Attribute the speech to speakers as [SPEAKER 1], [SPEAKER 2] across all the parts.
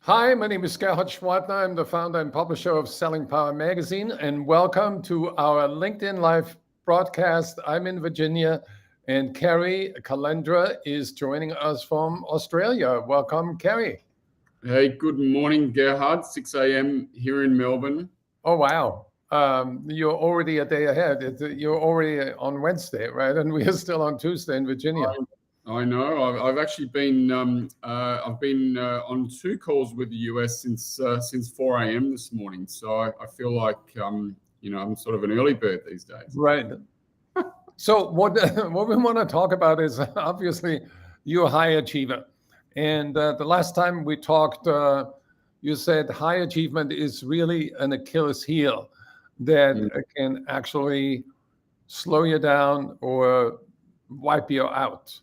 [SPEAKER 1] Hi, my name is Gerhard Schwartner. I'm the founder and publisher of Selling Power Magazine, and welcome to our LinkedIn Live broadcast. I'm in Virginia, and Kerry Kalendra is joining us from Australia. Welcome, Kerry.
[SPEAKER 2] Hey, good morning, Gerhard. 6 a.m. here in Melbourne.
[SPEAKER 1] Oh, wow. You're already a day ahead. You're already on Wednesday, right? And we are still on Tuesday in Virginia.
[SPEAKER 2] I know. I've actually been on two calls with the US since 4 a.m. this morning. So I feel like I'm sort of an early bird these days.
[SPEAKER 1] Right. So what we want to talk about is obviously you're a high achiever, and the last time we talked, you said high achievement is really an Achilles heel that can actually slow you down or wipe you out.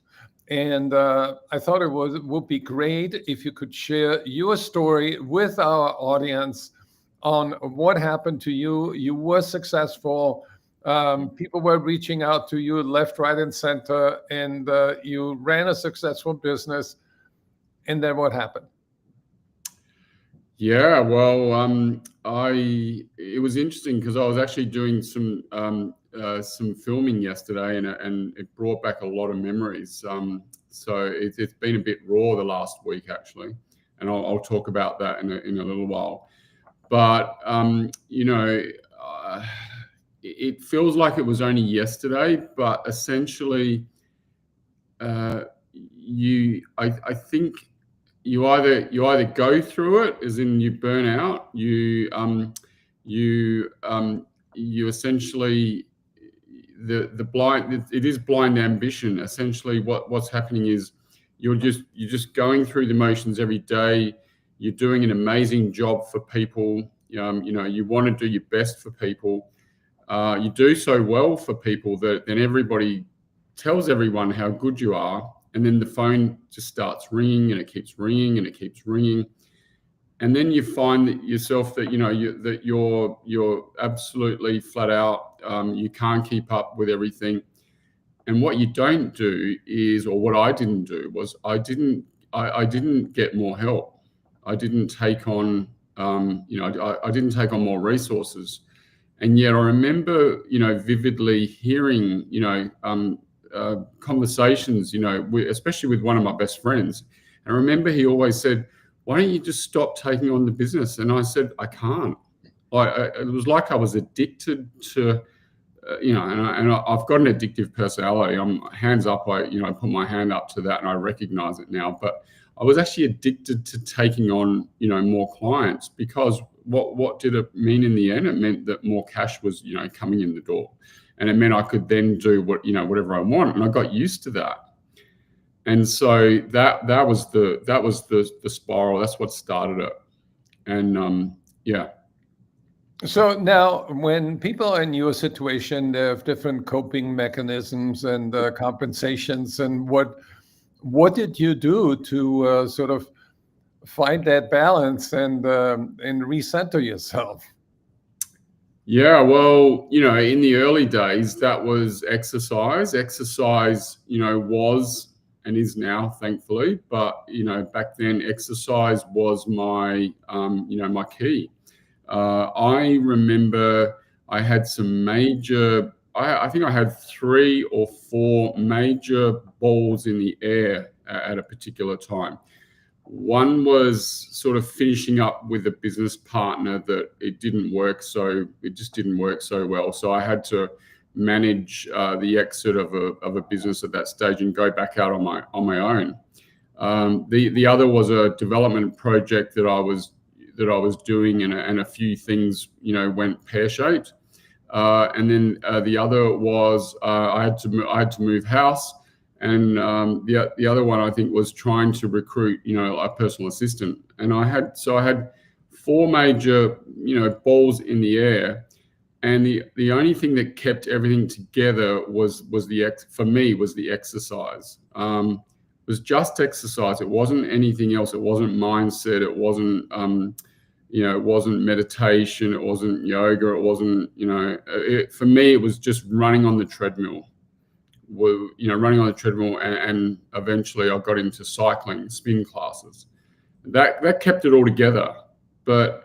[SPEAKER 1] And I thought it would be great if you could share your story with our audience on what happened to you. You were successful. People were reaching out to you left, right, and center, and you ran a successful business. And then what happened?
[SPEAKER 2] Yeah, well, it was interesting because I was actually doing some filming yesterday, and it brought back a lot of memories. So it's been a bit raw the last week actually, and I'll talk about that in a little while. But it feels like it was only yesterday, but essentially, I think. You either go through it, as in you burn out. You essentially the blind. It is blind ambition. Essentially, what's happening is you're just going through the motions every day. You're doing an amazing job for people. You want to do your best for people. You do so well for people that then everybody tells everyone how good you are. And then the phone just starts ringing, and it keeps ringing, and it keeps ringing, and then you find that yourself that you're absolutely flat out. You can't keep up with everything, and what you don't do is, or what I didn't do was, I didn't get more help. I didn't take on, I didn't take on more resources, and yet I remember, vividly hearing, conversations, especially with one of my best friends. And I remember he always said, "Why don't you just stop taking on the business?" And I said, "I can't." It was like I was addicted to, and I've got an addictive personality. I'm hands up. I put my hand up to that, and I recognize it now. But I was actually addicted to taking on, more clients, because what did it mean in the end? It meant that more cash was, coming in the door. And it meant I could then do whatever I want, and I got used to that. And so that was the spiral. That's what started it. And yeah.
[SPEAKER 1] So now, when people in your situation, they have different coping mechanisms and compensations, and what did you do to sort of find that balance and recenter yourself?
[SPEAKER 2] Yeah, well, in the early days, that was exercise. Exercise, was and is now, thankfully. But, back then, exercise was my, my key. I remember I had some major, I think I had 3 or 4 major balls in the air at a particular time. One was sort of finishing up with a business partner that it just didn't work so well. So I had to manage the exit of a business at that stage and go back out on my own. The other was a development project that I was doing, and a few things went pear-shaped. And then the other was I had to move house. And the other one, I think, was trying to recruit, a personal assistant. And I had 4 major, balls in the air. And the only thing that kept everything together was the exercise. It was just exercise. It wasn't anything else. It wasn't mindset. It wasn't, it wasn't meditation. It wasn't yoga. It wasn't, for me, it was just running on the treadmill. Running on the treadmill, and eventually I got into cycling, spin classes. that kept it all together. But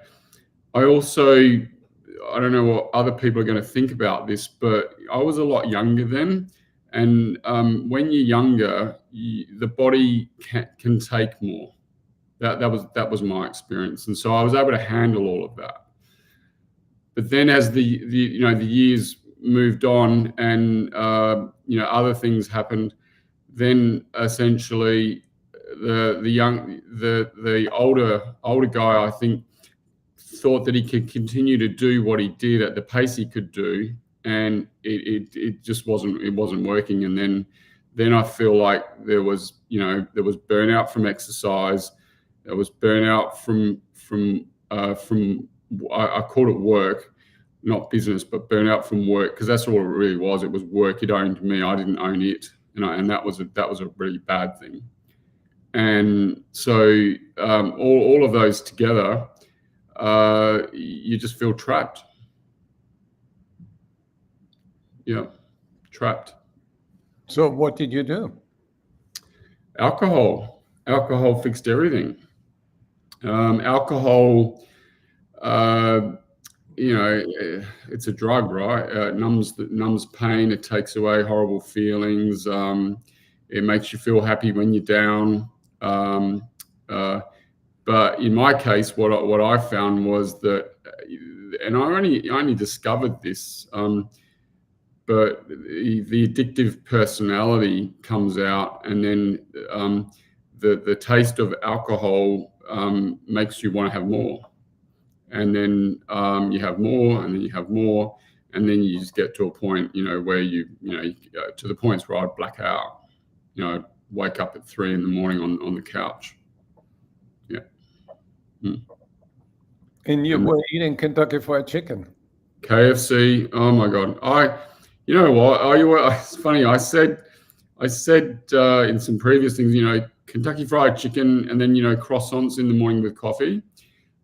[SPEAKER 2] I don't know what other people are going to think about this, but I was a lot younger then. And when you're younger, the body can take more. That was my experience. And so I was able to handle all of that. But then as the years moved on and other things happened, then essentially the older guy, I think, thought that he could continue to do what he did at the pace he could do, and it just wasn't working. And then I feel like there was burnout from exercise, there was burnout from I called it work, not business, but burnout from work, because that's all it really was. It was work. It owned me. I didn't own it, and that was a really bad thing. And so all of those together, you just feel trapped. Yeah, trapped.
[SPEAKER 1] So what did you do?
[SPEAKER 2] Alcohol fixed everything. Alcohol, it's a drug, right? It numbs pain. It takes away horrible feelings. It makes you feel happy when you're down. But in my case, what I found was that, and I only discovered this, but the addictive personality comes out, and then the taste of alcohol makes you want to have more, and then you have more, and then you have more, and then you just get to a point, where you to the points where I'd black out, I'd wake up at 3 a.m. on the couch. Yeah. Mm.
[SPEAKER 1] And you were eating Kentucky Fried Chicken.
[SPEAKER 2] KFC. Oh my God. You know what? It's funny. I said in some previous things, Kentucky Fried Chicken, and then croissants in the morning with coffee.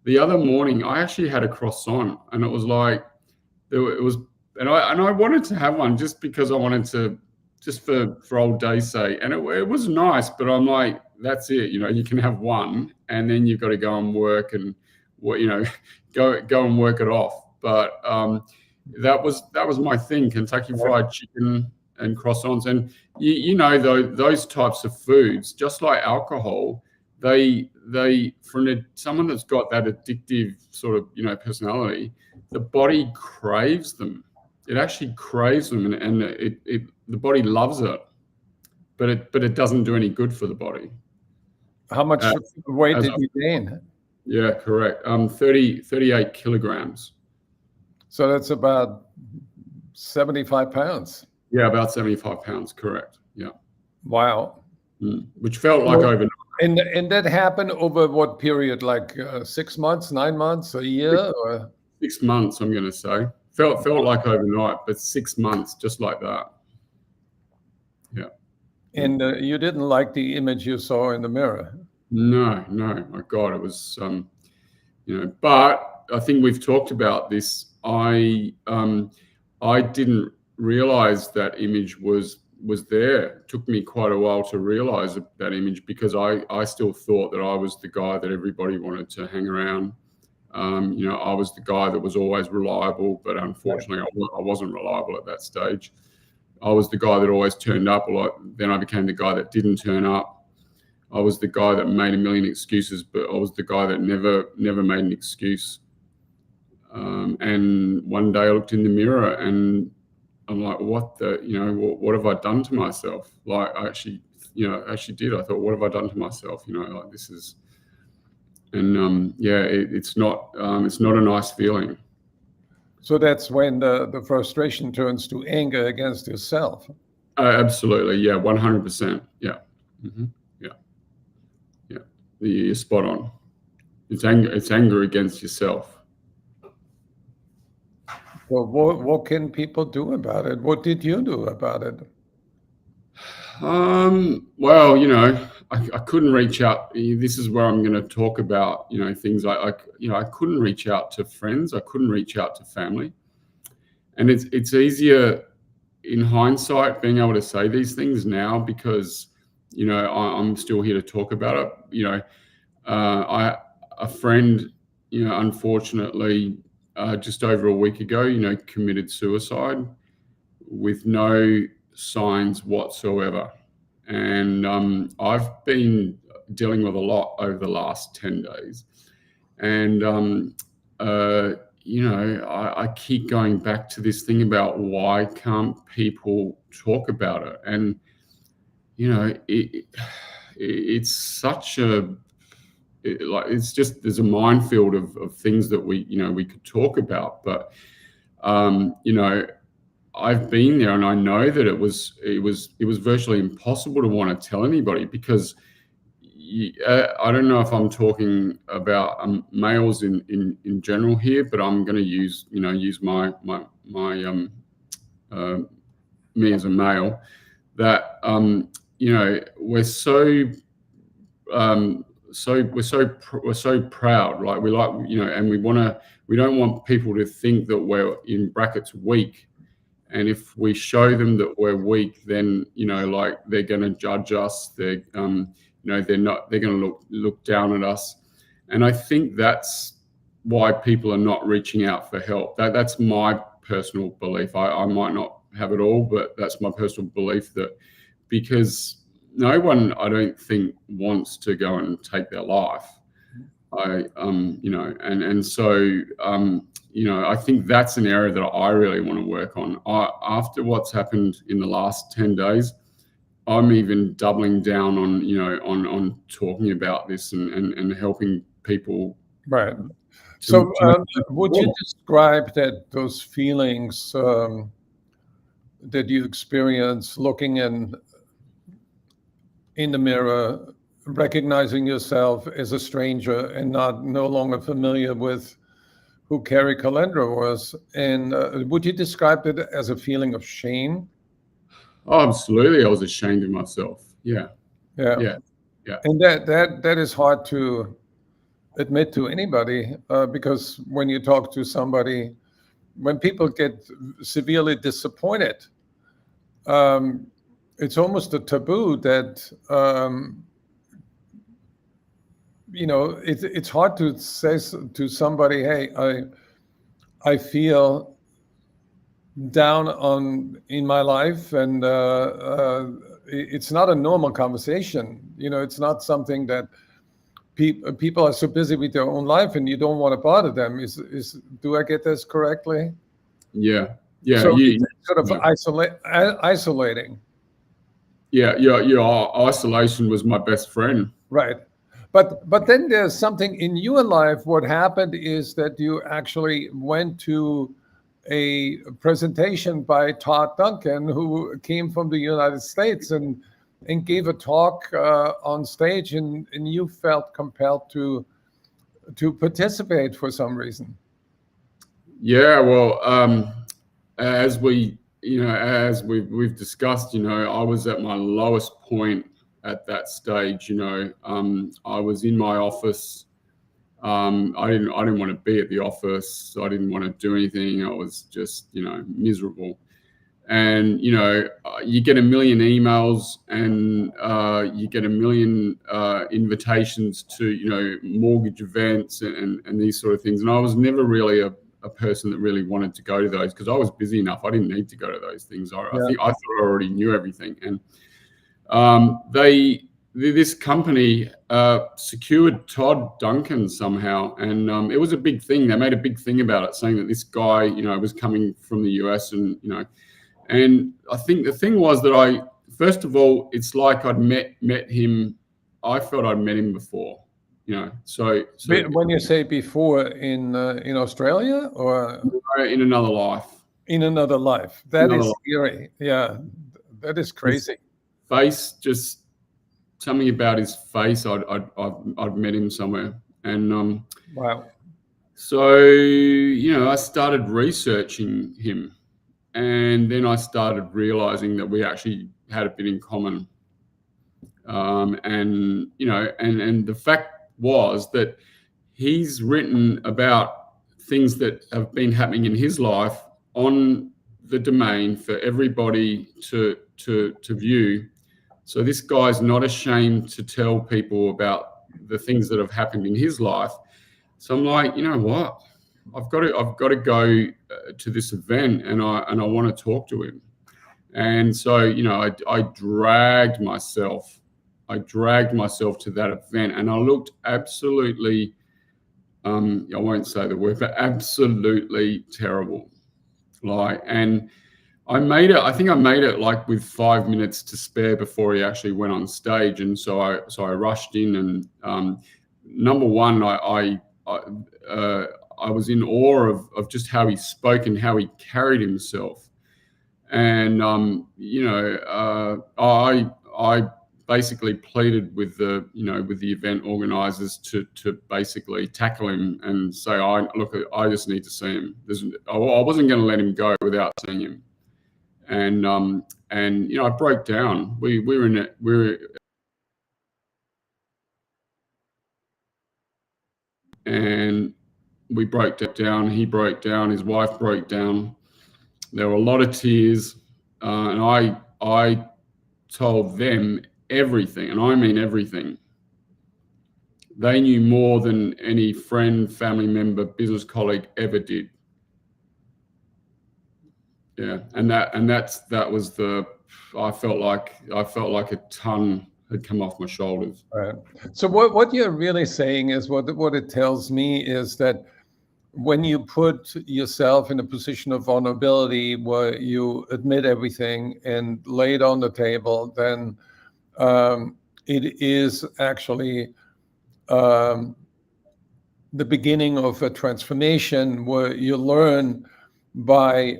[SPEAKER 2] The other morning, I actually had a croissant, and it was like and I wanted to have one just because I wanted to, just for old days' sake, and it was nice. But I'm like, that's it. You can have one, and then you've got to go and work and go and work it off. But that was my thing: Kentucky Fried Chicken and croissants. And those types of foods, just like alcohol, they from someone that's got that addictive sort of personality, the body craves them. It actually craves them, and the body loves it, but it doesn't do any good for the body.
[SPEAKER 1] How much weight did you gain?
[SPEAKER 2] Yeah, correct. 38 kilograms. So
[SPEAKER 1] that's about 75 pounds.
[SPEAKER 2] Yeah, about 75 pounds, correct. Yeah.
[SPEAKER 1] Wow.
[SPEAKER 2] Which felt like overnight.
[SPEAKER 1] And that happened over what period? Like 6 months, 9 months, a year?
[SPEAKER 2] 6 months, I'm going to say. Felt like overnight, but 6 months, just like that. Yeah.
[SPEAKER 1] And you didn't like the image you saw in the mirror?
[SPEAKER 2] No, my God, it was, but I think we've talked about this. I didn't realize that image was there. It took me quite a while to realize that image, because I still thought that I was the guy that everybody wanted to hang around. I was the guy that was always reliable, but unfortunately I wasn't reliable at that stage. I was the guy that always turned up a lot. Then I became the guy that didn't turn up. I was the guy that made a million excuses, but I was the guy that never made an excuse. And one day I looked in the mirror and I'm like, what have I done to myself? Like, I actually did. I thought, what have I done to myself? Like, this is, and it's not a nice feeling.
[SPEAKER 1] So that's when the frustration turns to anger against yourself.
[SPEAKER 2] Absolutely. Yeah. 100%. Yeah. Mm-hmm. Yeah. Yeah. You're spot on. It's anger against yourself.
[SPEAKER 1] Well, what can people do about it? What did you do about it?
[SPEAKER 2] Well, I couldn't reach out. This is where I'm going to talk about, things I couldn't reach out to friends. I couldn't reach out to family. And it's easier in hindsight being able to say these things now, because, I'm still here to talk about it. A friend, unfortunately, just over a week ago, committed suicide with no signs whatsoever. And I've been dealing with a lot over the last 10 days. And, I keep going back to this thing about why can't people talk about it? And, it's such it's just, there's a minefield of things that we could talk about. But, I've been there, and I know that it was virtually impossible to want to tell anybody, because I don't know if I'm talking about males in general here, but I'm going to use my me as a male, that we're so proud, like and we don't want people to think that we're, in brackets, weak. And if we show them that we're weak, then like, they're going to judge us. They're they're going to look down at us. And I think that's why people are not reaching out for help. That's my personal belief. I might not have it all, but that's my personal belief, that because no one, I don't think, wants to go and take their life. I think that's an area that I really want to work on. After what's happened in the last 10 days, I'm even doubling down on, on talking about this and helping people.
[SPEAKER 1] Right. So would you describe those feelings that you experience looking in the mirror, recognizing yourself as a stranger and no longer familiar with who Kerry Kalendra was, and would you describe it as a feeling of shame?
[SPEAKER 2] Oh, absolutely. I was ashamed of myself. Yeah.
[SPEAKER 1] And that is hard to admit to anybody, because when you talk to somebody, when people get severely disappointed, it's almost a taboo that it's hard to say to somebody, hey, I feel down in my life, and it's not a normal conversation. It's not something that people are so busy with their own life, and you don't want to bother them. Do I get this correctly?
[SPEAKER 2] Yeah.
[SPEAKER 1] So sort of isolating.
[SPEAKER 2] Yeah. Isolation was my best friend.
[SPEAKER 1] Right. But then there's something in your life. What happened is that you actually went to a presentation by Todd Duncan, who came from the United States, and gave a talk on stage, and you felt compelled to participate for some reason.
[SPEAKER 2] Yeah, well, as we've discussed, I was at my lowest point at that stage. I was in my office. I didn't want to be at the office. I didn't want to do anything. I was just, miserable. And, you get a million emails, and you get a million invitations to, mortgage events and these sort of things. And I was never really a person that really wanted to go to those, because I was busy enough. I didn't need to go to those things. I thought I already knew everything. And this company secured Todd Duncan somehow, and it was a big thing. They made a big thing about it, saying that this guy, was coming from the US, and and I think the thing was that first of all, it's like I'd met him. I felt I'd met him before, So
[SPEAKER 1] when you say before, in Australia, or
[SPEAKER 2] in another life?
[SPEAKER 1] In another life. That is scary. Yeah, that is crazy.
[SPEAKER 2] His face, just something about his face. I'd met him somewhere, and
[SPEAKER 1] wow.
[SPEAKER 2] So I started researching him. And then I started realizing that we actually had a bit in common. And the fact was that he's written about things that have been happening in his life on the domain for everybody to view. So this guy's not ashamed to tell people about the things that have happened in his life. So I'm like, you know what? I've got to go to this event, and I want to talk to him. And so, you know, I dragged myself to that event, and I looked absolutely, I won't say the word, but absolutely terrible. Like, and I think I made it like with 5 minutes to spare before he actually went on stage. And so I rushed in, and number one, I was in awe of just how he spoke and how he carried himself. And you know, I basically pleaded with the event organizers to basically tackle him and say, I just need to see him. I wasn't going to let him go without seeing him. And you know, I broke down. We were and we broke down. He broke down. His wife broke down. There were a lot of tears, and I told them everything, and I mean everything. They knew more than any friend, family member, business colleague ever did. Yeah, and that was I felt like a ton had come off my shoulders.
[SPEAKER 1] Right. So what you're really saying is what it tells me is that when you put yourself in a position of vulnerability where you admit everything and lay it on the table, then it is actually the beginning of a transformation where you learn by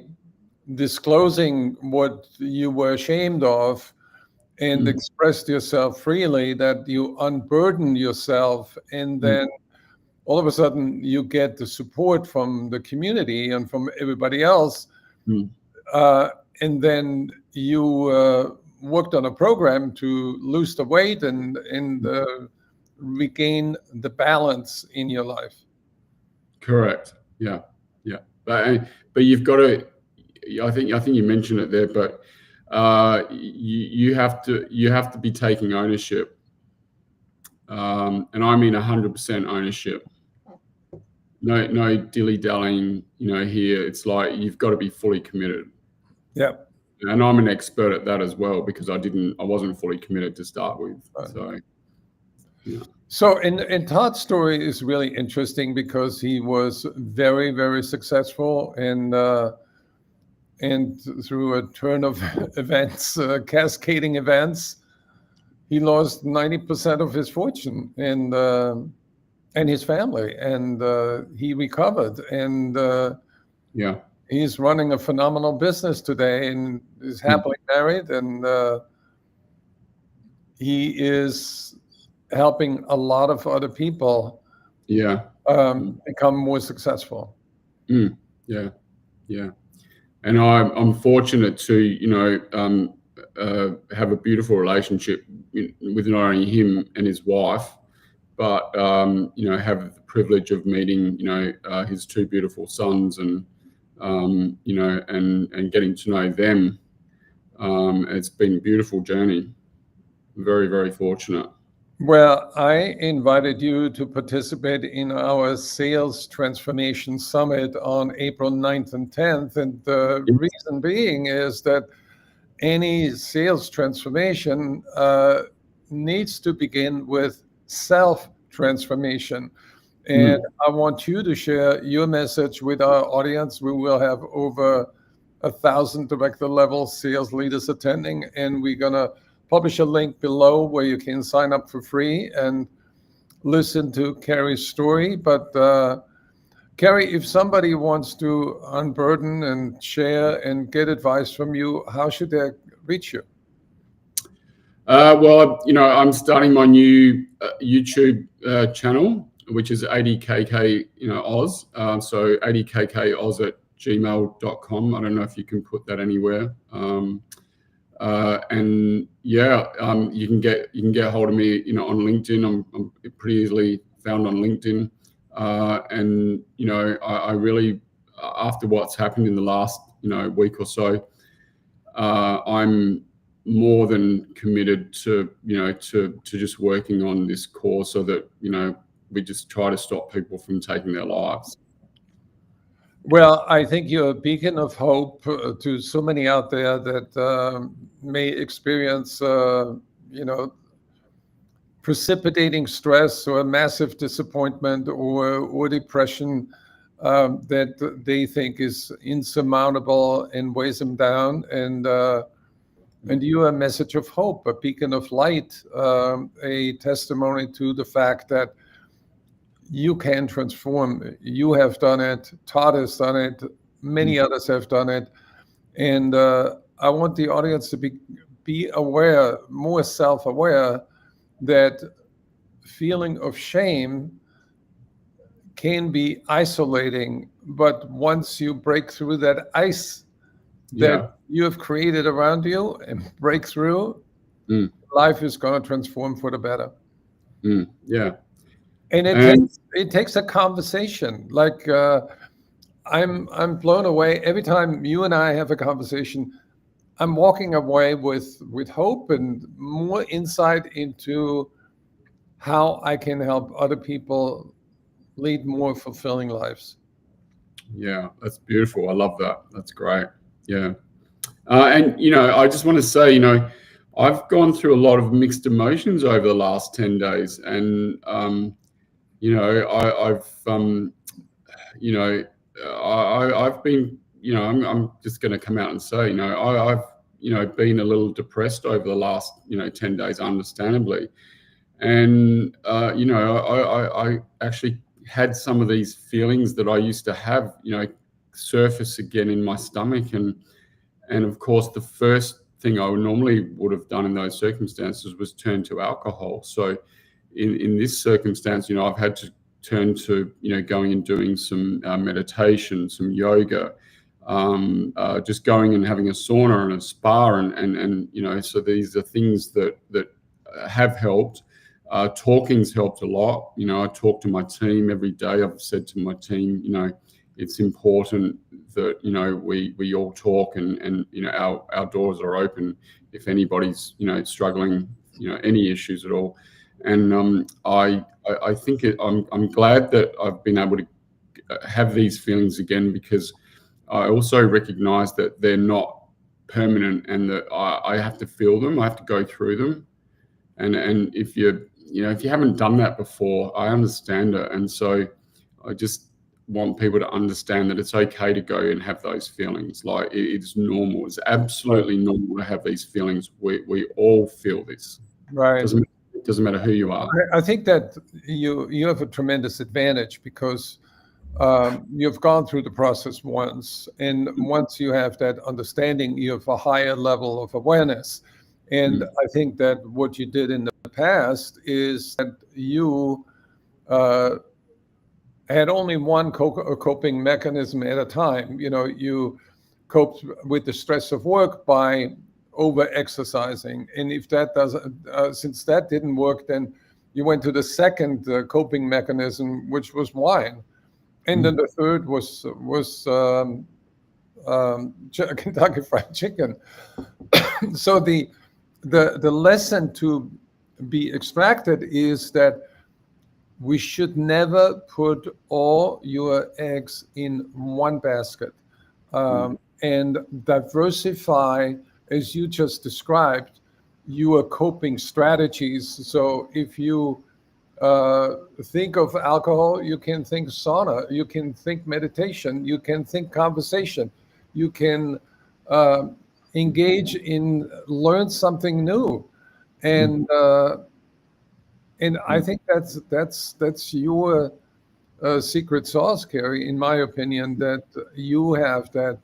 [SPEAKER 1] disclosing what you were ashamed of and expressed yourself freely, that you unburden yourself, and then all of a sudden you get the support from the community and from everybody else. And then you worked on a program to lose the weight and regain the balance in your life.
[SPEAKER 2] Correct. Yeah. But you've got to. I think you mentioned it there, but you have to be taking ownership, and I mean 100% ownership. No dilly-dallying, you know, here. It's like you've got to be fully committed.
[SPEAKER 1] Yeah.
[SPEAKER 2] And I'm an expert at that as well, because I wasn't fully committed to start with.
[SPEAKER 1] Right.
[SPEAKER 2] So, yeah.
[SPEAKER 1] So, and Todd's story is really interesting because he was very, very successful, and through a turn of events, cascading events, he lost 90% of his fortune and his family, and he recovered, and
[SPEAKER 2] Yeah.
[SPEAKER 1] he's running a phenomenal business today, and is happily married, and he is helping a lot of other people become more successful.
[SPEAKER 2] Yeah. And I'm fortunate to, you know, have a beautiful relationship with not only him and his wife, but you know, have the privilege of meeting, you know, his two beautiful sons, and you know, and getting to know them. It's been a beautiful journey. Very, very fortunate.
[SPEAKER 1] Well, I invited you to participate in our Sales Transformation Summit on April 9th and 10th. And the reason being is that any sales transformation needs to begin with self-transformation. And I want you to share your message with our audience. We will have over 1,000 director level sales leaders attending, and we're going to publish a link below where you can sign up for free and listen to Kerry's story. But Kerry, if somebody wants to unburden and share and get advice from you, how should they reach you?
[SPEAKER 2] Well, you know, I'm starting my new YouTube channel, which is 80KK, you know, Oz. So 80KKOz@gmail.com. I don't know if you can put that anywhere. And yeah, you can get hold of me, you know, on LinkedIn. I'm pretty easily found on LinkedIn. And you know, I really, after what's happened in the last, you know, week or so, I'm more than committed to just working on this course, so that we just try to stop people from taking their lives.
[SPEAKER 1] Well, I think you're a beacon of hope to so many out there that may experience, precipitating stress or a massive disappointment or depression that they think is insurmountable and weighs them down. And you are a message of hope, a beacon of light, a testimony to the fact that you can transform. You have done it. Todd has done it. Many others have done it. And I want the audience to be aware, more self-aware, that feeling of shame can be isolating. But once you break through that ice that you have created around you and break through, life is going to transform for the better.
[SPEAKER 2] Yeah.
[SPEAKER 1] And it takes a conversation. Like I'm blown away every time you and I have a conversation. I'm walking away with hope and more insight into how I can help other people lead more fulfilling lives.
[SPEAKER 2] Yeah, that's beautiful. I love that. That's great. Yeah. And, I just want to say, I've gone through a lot of mixed emotions over the last 10 days. And, I've been, I'm just going to come out and say, I've, been a little depressed over the last, 10 days, understandably. And, I actually had some of these feelings that I used to have, surface again in my stomach. And of course, the first thing I would have done in those circumstances was turn to alcohol. So in this circumstance, I've had to turn to, going and doing some meditation, some yoga, just going and having a sauna and a spa. And so these are things that have helped. Talking's helped a lot. I talk to my team every day. I've said to my team, it's important that we all talk, and our doors are open if anybody's struggling, any issues at all. And I think I'm glad that I've been able to have these feelings again, because I also recognize that they're not permanent, and that I have to feel them. I have to go through them. And if if you haven't done that before, I understand it. And so I just want people to understand that it's okay to go and have those feelings. Like, it's normal. It's absolutely normal to have these feelings. We all feel this.
[SPEAKER 1] Right.
[SPEAKER 2] It doesn't matter who you are.
[SPEAKER 1] I think that you have a tremendous advantage because you've gone through the process once. And once you have that understanding, you have a higher level of awareness. And I think that what you did in the past is that you had only one coping mechanism at a time. You coped with the stress of work by over-exercising. And if that doesn't, since that didn't work, then you went to the second coping mechanism, which was wine. And then the third was Kentucky Fried Chicken. So the lesson to be extracted is that we should never put all your eggs in one basket, and diversify, as you just described, your coping strategies. So if you think of alcohol, you can think sauna, you can think meditation, you can think conversation, you can engage in learn something new, and I think that's your secret sauce, Kerry, in my opinion, that you have that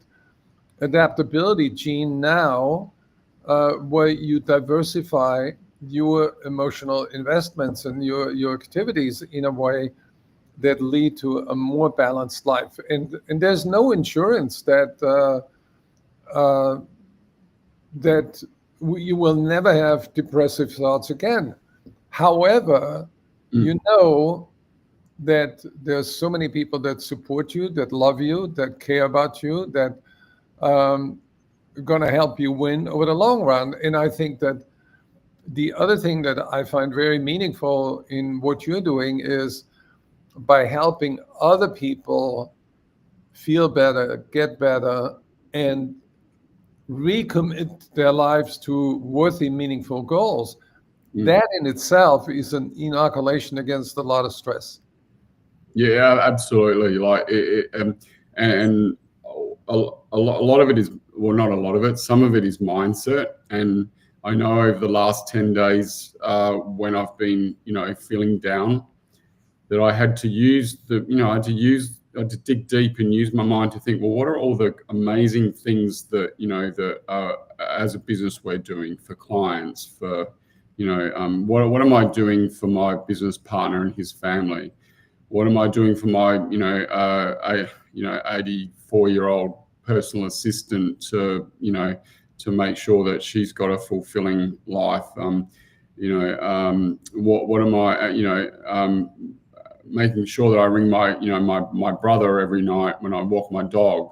[SPEAKER 1] adaptability gene now, where you diversify your emotional investments and your activities in a way that lead to a more balanced life. And there's no insurance that you will never have depressive thoughts again. However, you know that there's so many people that support you, that love you, that care about you, that going to help you win over the long run. And I think that the other thing that I find very meaningful in what you're doing is by helping other people feel better, get better, and recommit their lives to worthy, meaningful goals. That in itself is an inoculation against a lot of stress.
[SPEAKER 2] Yeah, absolutely. Like and a lot of it is, well, not a lot of it. Some of it is mindset. And I know over the last 10 days, when I've been, feeling down, that I had to use I had to dig deep and use my mind to think, well, what are all the amazing things that, that as a business we're doing for clients, for, what am I doing for my business partner and his family? What am I doing for my, 84-year-old personal assistant to make sure that she's got a fulfilling life? What am I, making sure that I ring my brother every night when I walk my dog,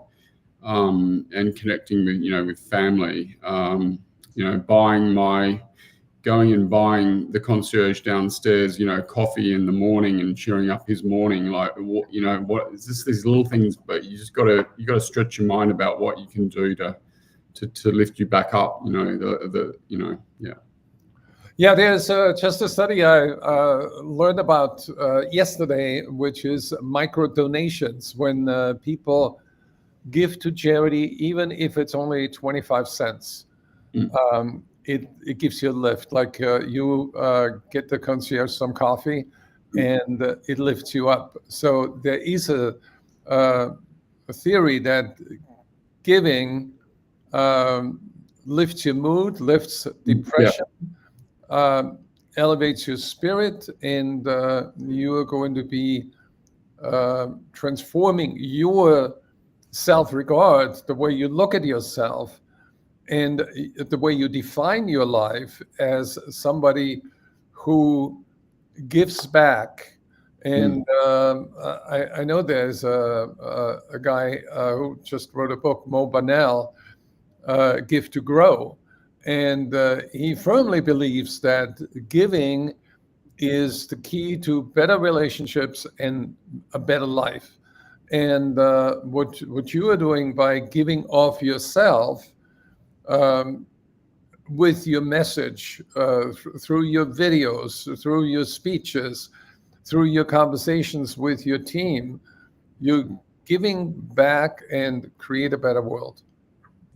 [SPEAKER 2] and connecting with family. Going and buying the concierge downstairs, coffee in the morning and cheering up his morning. Like, what it's just these little things, but you got to stretch your mind about what you can do to lift you back up. Yeah.
[SPEAKER 1] Yeah, there's just a study I learned about yesterday, which is micro donations. When people give to charity, even if it's only 25 cents, it gives you a lift. Like you get the concierge some coffee, and it lifts you up. So there is a theory that giving lifts your mood, lifts depression.
[SPEAKER 2] Yeah.
[SPEAKER 1] Elevates your spirit, and you are going to be transforming your self-regard, the way you look at yourself, and the way you define your life as somebody who gives back. And I know there's a guy who just wrote a book, Mo Bannell, Give to Grow. And he firmly believes that giving is the key to better relationships and a better life. And what you are doing by giving of yourself with your message, through your videos, through your speeches, through your conversations with your team, you're giving back and create a better world.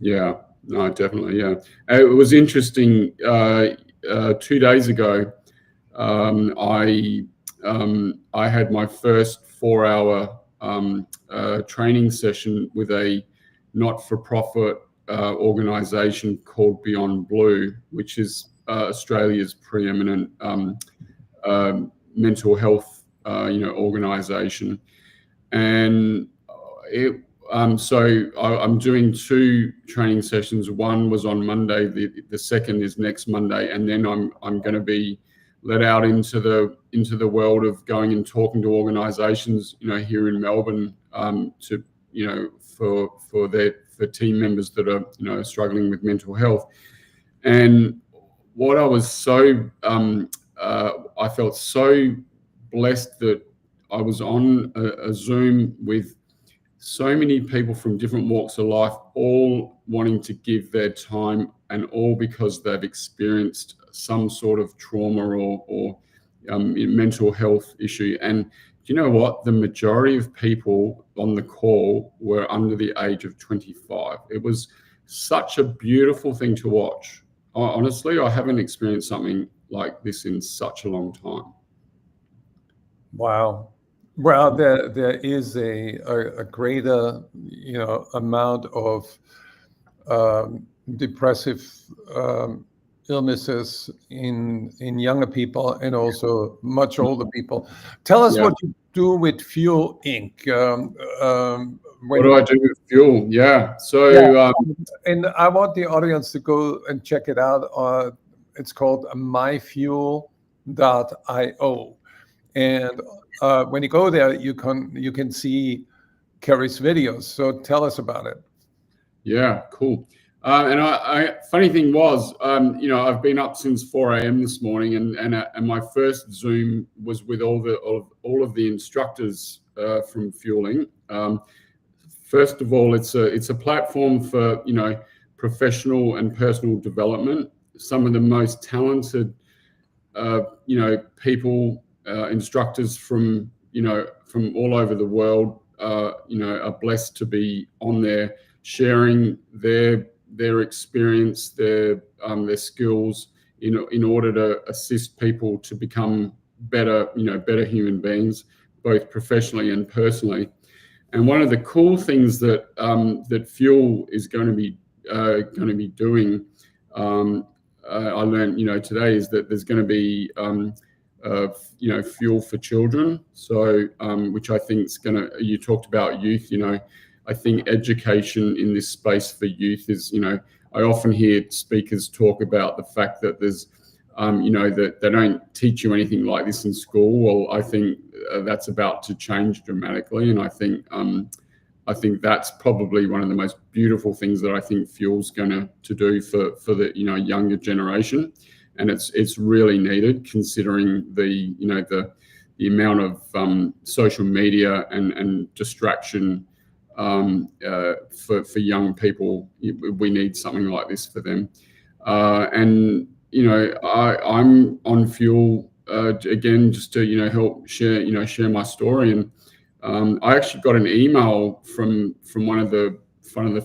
[SPEAKER 2] Yeah. No, definitely. Yeah. It was interesting. 2 days ago, I had my first 4-hour training session with a not-for-profit organization called Beyond Blue, which is Australia's preeminent mental health organization. And so I'm doing 2 training sessions. One was on Monday. The second is next Monday, and then I'm going to be let out into the world of going and talking to organisations, here in Melbourne, for team members that are struggling with mental health. And what I was I felt so blessed that I was on a Zoom with so many people from different walks of life, all wanting to give their time, and all because they've experienced some sort of trauma or mental health issue. And do you know what? The majority of people on the call were under the age of 25. It was such a beautiful thing to watch. Honestly, I haven't experienced something like this in such a long time.
[SPEAKER 1] Wow. Well, there is a greater, amount of depressive illnesses in younger people and also much older people. Tell us what you do with Fuel Inc.
[SPEAKER 2] What do I do with Fuel? Yeah. So,
[SPEAKER 1] and I want the audience to go and check it out. It's called myfuel.io. And when you go there, you can see Kerry's videos. So tell us about it.
[SPEAKER 2] Yeah, cool. And funny thing was, I've been up since 4 a.m. this morning, and my first Zoom was with all of the instructors from Fueling. First of all, it's a platform for professional and personal development. Some of the most talented people, instructors from all over the world, are blessed to be on there, sharing their experience, their skills, in order to assist people to become better human beings, both professionally and personally. And one of the cool things that that Fuel is going to be doing, I learned today, is that there's going to be Fuel for Children. So which I think is going to. You talked about youth. I think education in this space for youth is, I often hear speakers talk about the fact that there's, that they don't teach you anything like this in school. Well, I think that's about to change dramatically, and I think that's probably one of the most beautiful things that I think Fuel's going to do for the younger generation, and it's really needed, considering the amount of social media and distraction. For young people, we need something like this for them. And I'm on Fuel again just to help share my story. And I actually got an email from one of the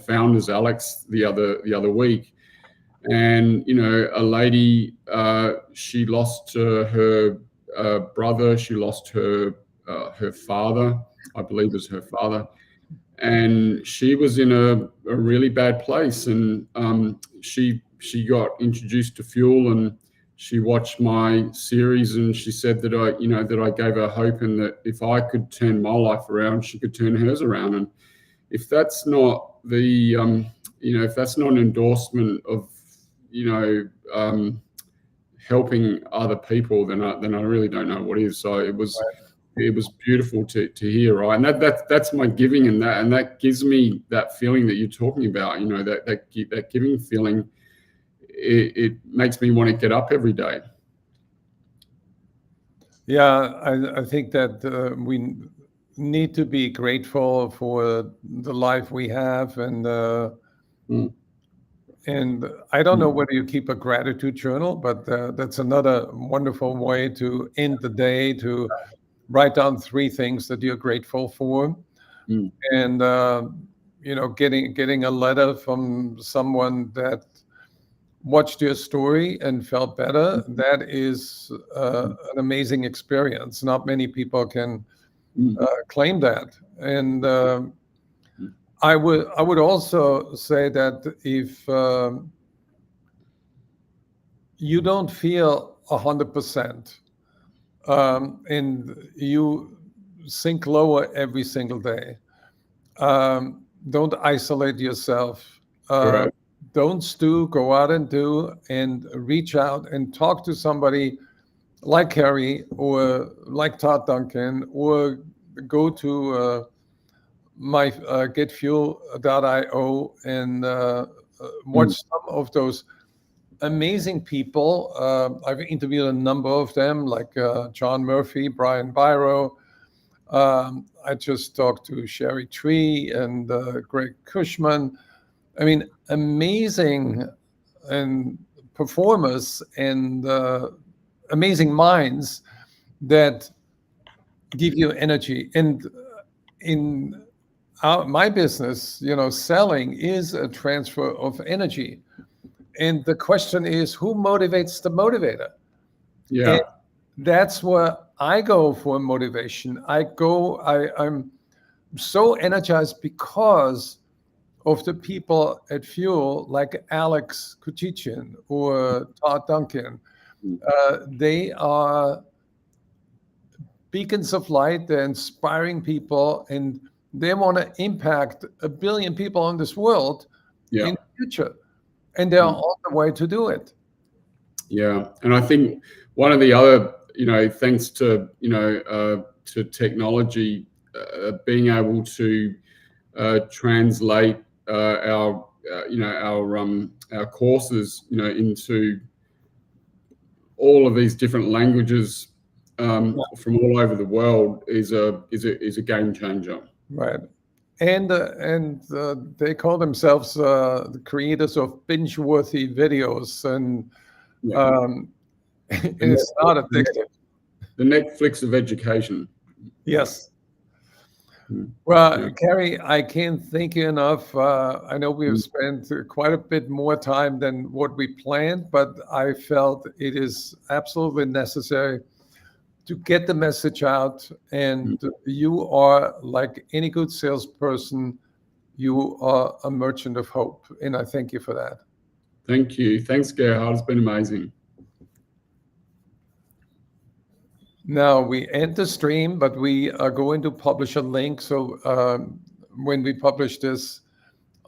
[SPEAKER 2] founders, Alex, the other week, and a lady, she lost her brother, she lost her father, I believe it was her father. And she was in a really bad place, and she got introduced to Fuel, and she watched my series, and she said that I gave her hope, and that if I could turn my life around, she could turn hers around. And if that's not if that's not an endorsement of helping other people, then I really don't know what is. So it was. Right. It was beautiful to hear, right? And that's my giving, and that gives me that feeling that you're talking about. That giving feeling. It makes me want to get up every day.
[SPEAKER 1] Yeah, I think that we need to be grateful for the life we have, and I don't know whether you keep a gratitude journal, but that's another wonderful way to end the day, to write down 3 things that you're grateful for. And getting a letter from someone that watched your story and felt better, that is an amazing experience. Not many people can claim that. And I would also say that if you don't feel 100%, and you sink lower every single day, don't isolate yourself.
[SPEAKER 2] Correct.
[SPEAKER 1] Don't stew, go out and do, and reach out and talk to somebody like Kerry or like Todd Duncan, or go to my getfuel.io and watch some of those amazing people. I've interviewed a number of them, like John Murphy, Brian Biro. I just talked to Sherry Tree and Greg Cushman. I mean, amazing and performers and amazing minds that give you energy. And in my business, selling is a transfer of energy. And the question is, who motivates the motivator?
[SPEAKER 2] Yeah.
[SPEAKER 1] And that's where I go for motivation. I'm so energized because of the people at Fuel, like Alex Kuchichin or Todd Duncan. They are beacons of light. They're inspiring people, and they want to impact 1 billion people in this world in the future. And they're on the way to do it.
[SPEAKER 2] Yeah, and I think one of the other, thanks to to technology, being able to translate our our courses, into all of these different languages from all over the world is a game changer.
[SPEAKER 1] Right. And they call themselves the creators of binge-worthy videos, and it's not addictive.
[SPEAKER 2] The Netflix of education.
[SPEAKER 1] Yes. Well, Kerry, I can't thank you enough. I know we've spent quite a bit more time than what we planned, but I felt it is absolutely necessary to get the message out. And you are, like any good salesperson, you are a merchant of hope. And I thank you for that.
[SPEAKER 2] Thank you. Thanks, Gerhard. It's been amazing.
[SPEAKER 1] Now we end the stream, but we are going to publish a link. So when we publish this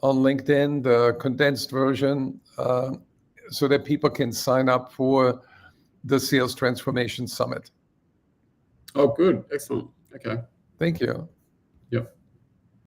[SPEAKER 1] on LinkedIn, the condensed version, so that people can sign up for the Sales Transformation Summit.
[SPEAKER 2] Oh, good. Excellent. Okay.
[SPEAKER 1] Thank you.
[SPEAKER 2] Yep.